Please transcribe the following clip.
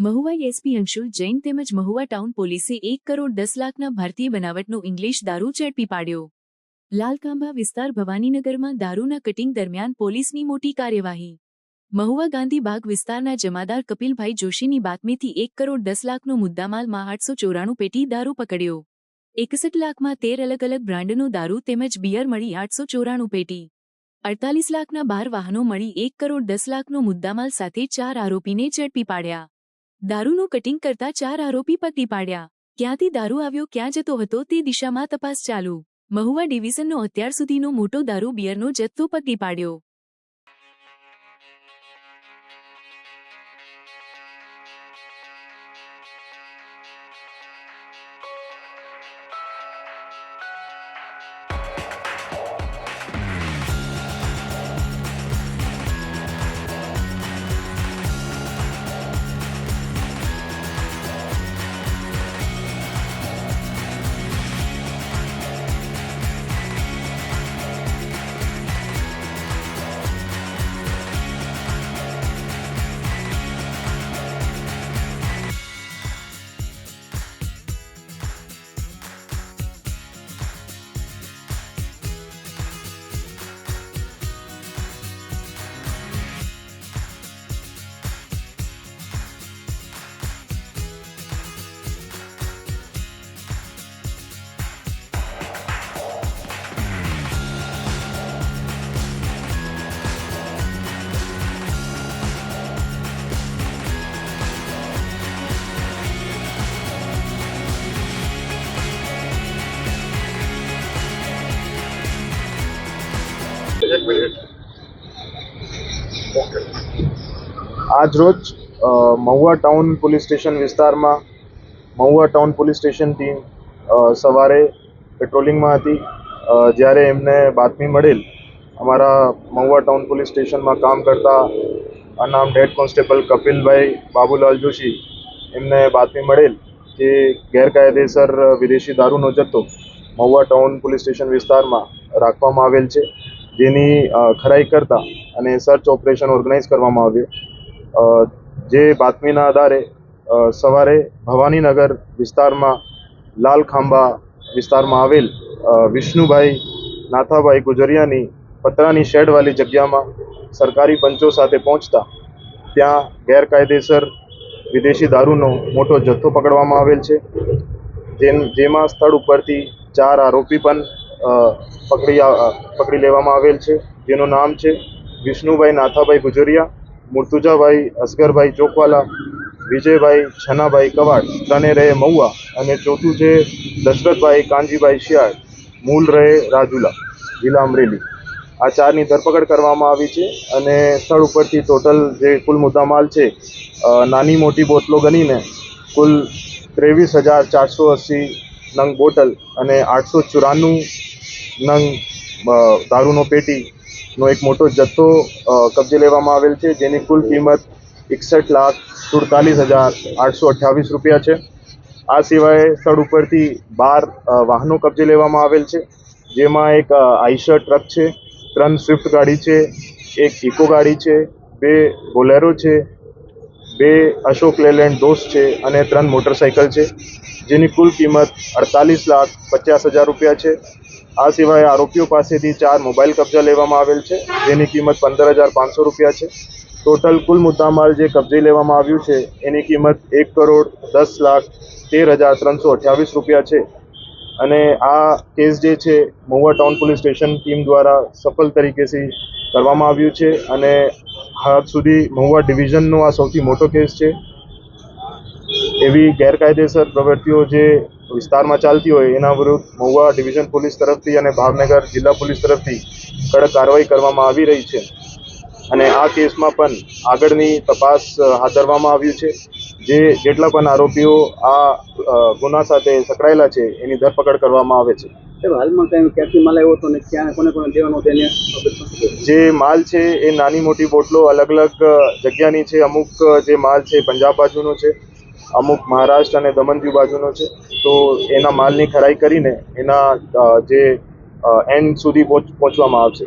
Mahuva SP Anshul Jain તેમજ Mahuva town પોલીસે 1 કરોડ 10 લાખના ભારતીય બનાવટનો ઇંગ્લિશ દારૂ ઝડપી પાડ્યો। લાલકાંબા વિસ્તાર ભવાનીનગરમાં દારૂના કટિંગ દરમિયાન પોલીસની મોટી કાર્યવાહી। મહુવા ગાંધીબાગ વિસ્તારના જમાદાર કપિલભાઈ જોશીની બાતમીથી 1 કરોડ 10 લાખનો મુદ્દામાલમાં 894 પેટી દારૂ પકડ્યો। 61 લાખમાં 13 અલગ અલગ બ્રાન્ડનો દારૂ તેમજ બિયર મળી 894 પેટી। 48 લાખના 12 વાહનો મળી 1 કરોડ 10 લાખનો મુદ્દામાલ સાથે 4 આરોપીને ઝડપી પાડ્યા। દારૂનું કટિંગ કરતા 4 આરોપી પકડી પાડ્યા। ક્યાંથી દારૂ આવ્યો ક્યાં જતો હતો તે દિશામાં તપાસ ચાલુ। મહુવા ડિવિઝનનો અત્યાર સુધીનો મોટો દારૂ બિયરનો જથ્થો પકડી પાડ્યો। आज रोज महुआ टाउन पुलिस स्टेशन विस्तार में महुआ टाउन पुलिस स्टेशन टीम सवारे पेट्रोलिंग में थी। જ્યારે એમને બાતમી મળેલ અમારા મહુવા ટાઉન પોલીસ સ્ટેશનમાં કામ કરતા અનામડ હેડ કોન્સ્ટેબલ કપિલભાઈ બાબુલાલ જોશી એમને બાતમી મળેલ કે ગેરકાયદેસર વિદેશી દારૂનો જથ્થો મહુવા ટાઉન પોલીસ સ્ટેશન વિસ્તારમાં રાખવામાં આવેલ છે, જેની ખરાઈ કરતા અને સર્ચ ઓપરેશન ઓર્ગેનાઇઝ કરવામાં આવ્યો। જે બાતમીના આધારે સવારે ભવાનીનગર વિસ્તારમાં લાલખાંબા વિસ્તારમાં આવેલ વિષ્ણુભાઈ નાથાભાઈ ગુજરિયાની પતરાની શેડવાળી જગ્યામાં સરકારી પંચો સાથે પહોંચતા ત્યાં ગેરકાયદેસર વિદેશી દારૂનો મોટો જથ્થો પકડવામાં આવેલ છે, જેમાં સ્થળ ઉપરથી 4 આરોપી પણ પકડી લેવામાં આવેલ છે, જેનું નામ છે વિષ્ણુભાઈ નાથાભાઈ ગુજરિયા, મુર્તુજાભાઈ અસગરભાઈ ચોકવાલા, વિજયભાઈ છનાભાઈ કવાડ, ત્રણે રહે મહુવા, અને ચોથું છે દશરથભાઈ કાનજીભાઈ શિયાળ, મૂળ રહે રાજુલા, જિલ્લા અમરેલી। આ 4ની ધરપકડ કરવામાં આવી છે અને સ્થળ ઉપરથી ટોટલ જે કુલ મુદ્દામાલ છે નાની મોટી બોટલો ગણીને કુલ 23,480 નંગ બોટલ અને 894 નંગ દારૂનો પેટીનો એક મોટો જથ્થો કબજે લેવામાં આવેલ છે, જેની કુલ કિંમત 61,47,828 રૂપિયા છે। આ સિવાય સ્થળ ઉપરથી 12 વાહનો કબજે લેવામાં આવેલ છે, જેમાં એક આઈશર ટ્રક છે, 3 સ્વિફ્ટ ગાડી છે, એક ઇકો ગાડી છે, 2 બોલેરો છે, 2 અશોક લેલેન્ડ દોસ્ત છે અને 3 મોટરસાઇકલ છે, જેની કુલ કિંમત 48,50,000 રૂપિયા છે। આ સિવાય આરોપીઓ પાસેથી 4 મોબાઈલ કબજા લેવામાં આવેલ છે, જેની કિંમત 15,500 રૂપિયા છે। ટોટલ કુલ મુદ્દામાલ જે કબજે લેવામાં આવ્યું છે એની કિંમત 1 કરોડ 10,13,328 રૂપિયા છે। અને આ કેસ જે છે Mahuva town police station team દ્વારા સફળ તરીકેથી કરવામાં આવ્યું છે અને હાલ સુધી મહુવા ડિવિઝનનો આ સૌથી મોટો કેસ છે। એવી ગેરકાયદેસર પ્રવૃત્તિઓ જે વિસ્તારમાં ચાલતી હોય એના વિરુદ્ધ મહુવા ડિવિઝન પોલીસ તરફથી અને ભાવનગર જિલ્લા પોલીસ તરફથી કડક કાર્યવાહી કરવામાં આવી રહી છે અને આ કેસમાં પણ આગળની તપાસ હાથ ધરવામાં આવ્યું છે। જેટલા પણ આરોપીઓ આ ગુના સાથે સંકળાયેલા છે એની ધરપકડ કરવામાં આવે છે। હાલમાં ક્યાંથી માલ આવ્યો હતો ને ક્યાં કોને કોને દેવાનો હતો એને જે માલ છે એ નાની મોટી બોટલો અલગ અલગ જગ્યાની છે। અમુક જે માલ છે પંજાબ બાજુનો છે, અમુક મહારાષ્ટ્ર અને દમણ દીવ બાજુનો છે, તો એના માલની ખરાઈ કરીને એના જે એન્ડ સુધી પહોંચવામાં આવશે।